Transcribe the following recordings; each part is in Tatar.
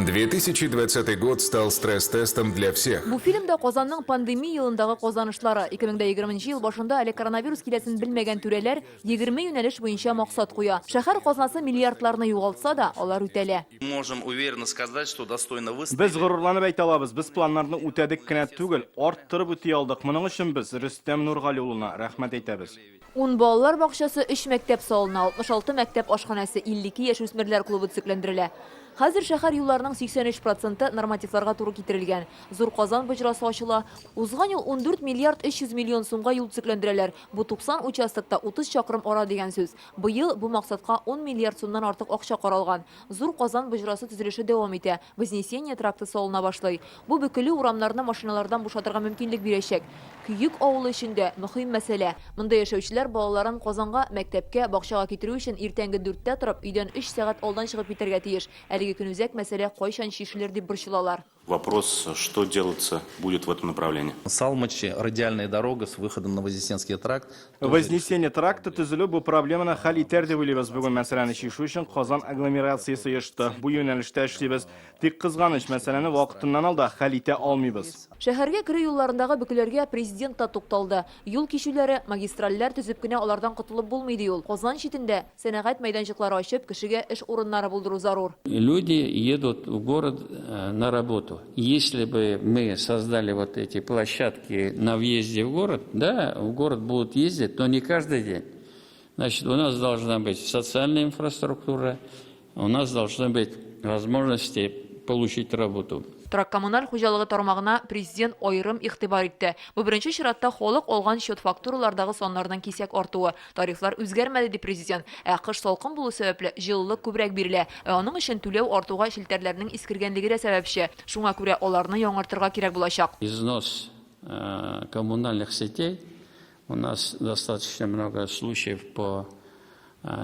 2020 год стал стресс-тестом для всех. Бу фильмда Казанның пандемия елындагы казанышлары 2020 ел башында әле коронавирус киләсен белмәгән түрәләр 20 юнәлеш буенча максат куя. Шәһәр казнасы миллиардларны югалтса да, алар үтәлә. Можем уверенно сказать, что достойно Без выставили. горурланып әйтә алабыз, без планнарны үтәдек кенә түгел, арттырып үти алдык. Моның өчен без Рөстәм Нургали улына рәхмәт әйтәбез. 10 балалар бакчасы, 3 мәктәп салына, 66 мәктәп ашханәсе, 52 яшь үсмерләр клубы төзекләндерелә. Хәзер шәһәр юлларының 83% нормативларга туры китерелгән. Зур Казан боҗрасы ачыла. Узган ел 14 миллиард 300 миллион сумга юл төзекләндерәләр. Бу 90 участокта 30 чакрым ара дигән сүз. Быел бу максатка 10 миллиард сумнан артык акча каралган. Зур Казан боҗрасы төзелеше дәвам итә. Вознесение тракты салына башлый. Бу бөкеле урамнарны машиналардан бушатырга мөмкинлек бирәчәк. Күйük авылы өчендә мөһим мәсьәлә. Монда яшәүчеләр балаларын Казанга, мәктәпкә, бакчага китерү өчен иртәнге 4-тә торып, өйдән 3 сәгать алдан чыгып китәргә тиеш. Әлеге көнүзәк мәсьәлә кайчан чишелер дип борчылалар. Вопрос, что делаться будет в этом направлении. Салмачи, радиальная дорога с выходом на Вознесенский тракт. Вознесение тракты төзелү бу проблеманы хәл итәр дип уйлыйбыз. Бүген мәсьәләне чишү өчен Казан агломерациясе йышты. Бу юнәлештә эшлибез. Тик кызганыч мәсьәләне вакытыннан алда хәл итә алмыйбыз. Шәһәргә керү юлларындагы бөкеләргә президент та тукталды. Юл кишүләре, магистральләр төзеп кенә алардан котылып булмый ди ул. Казан читендә сәнәгать майданчыклары ачып, кешегә эш урыннары булдыру зарур. Люди едут в город на работу. Если бы мы создали вот эти площадки на въезде в город, да, в город будут ездить, но не каждый день. Значит, у нас должна быть социальная инфраструктура, у нас должны быть возможности получить работу. Коммуналь хуҗалыгы тармагына президент айрым игътибар итте. Бу беренче чиратта халык алган счет фактуралардагы саннарның кисәк артуы. Тарифлар үзгәрмәде ди президент. Кыш салкын булу сәбәпле җылылык күбрәк бирелә. Аның өчен түләү артуга шелтәрләрнең искергәнлеге дә сәбәпче. Шуңа күрә аларны яңартырга кирәк булачак. Износ коммунальных сетей. У нас достаточно много случаев по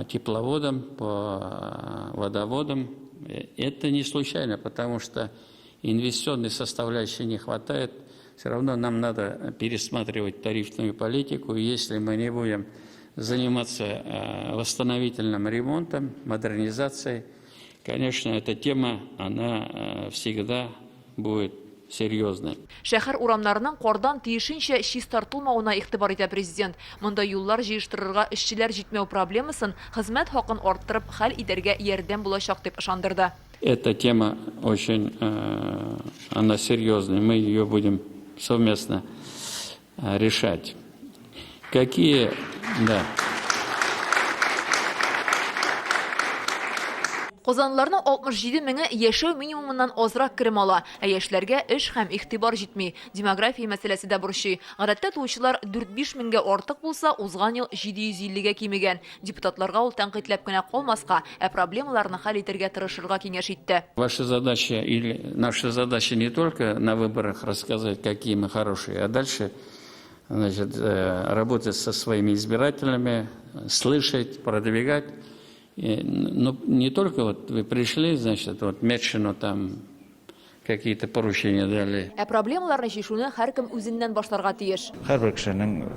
тепловодам, по водоводам. Это не случайно, потому что инвестиционной составляющей не хватает. Все равно нам надо пересматривать тарифную политику. Если мы не будем заниматься восстановительным ремонтом, модернизацией, конечно, эта тема, она всегда будет серьезной. Шәһәр урамнарының кардан тиешенчә чист тартылмавына игътибар итә президент. Монда юллар җыештырырга эшчеләр җитмәү проблемасын, хезмәт хакын арттырып хәл итәргә ярдәм булачак дип ышандырды. Эта тема очень, она серьезная, мы ее будем совместно решать. Какие, да. Казанлыларның 67 меңе яшәү минимумыннан азрак керем ала. Яшьләргә эш һәм игътибар җитми. Демография мәсьәләсе дә борчый. Гадәттә туучылар 4-5 меңгә артык булса, узган ел 750-гә кимегән. Депутатларга ул тәнкыйтьләп кенә калмаска, проблемаларны хәл итәргә тырышырга киңәш итте. Ваша задача или наша задача не только на выборах рассказать, какие мы хорошие, а дальше, значит, работать со своими избирателями, слышать, продвигать. Но не только вот вы пришли, значит, вот Метшину там какие-то поручения дали. Проблемаларны чишүне һәркем үзеннән башларга тиеш. Һәрбер кешенең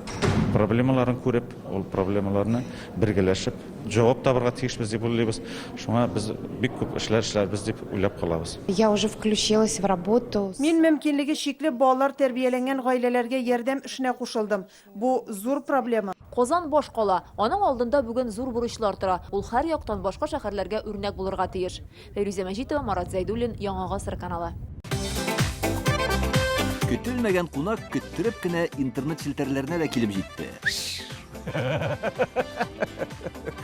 проблемаларын күреп, ул проблемаларны бергәләшеп, җавап табарга тиешбез дип уйлыйбыз. Шуңа без бик күп эшләрбез дип уйлап калабыз. Я уже включилась в работу. Мин мөмкинлеге чикле балалар тәрбияләнгән гаиләләргә ярдәм эшенә кушылдым. Бу зур проблема. Казан баш кала. Аның алдында бүген зур бурычлар тора. Ул һәр яктан башка шәһәрләргә үрнәк булырга тиеш. Фәрүзә Мәҗитова, Марат Зәйдуллин, Яңа Гасыр каналы. Көтелмәгән кунак көттереп кенә интернет челтәрләренә дә килеп җитте.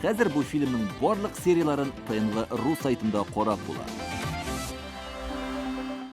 Хәзер бу фильмның барлык серияларын ТНВ.ру сайтында карап була.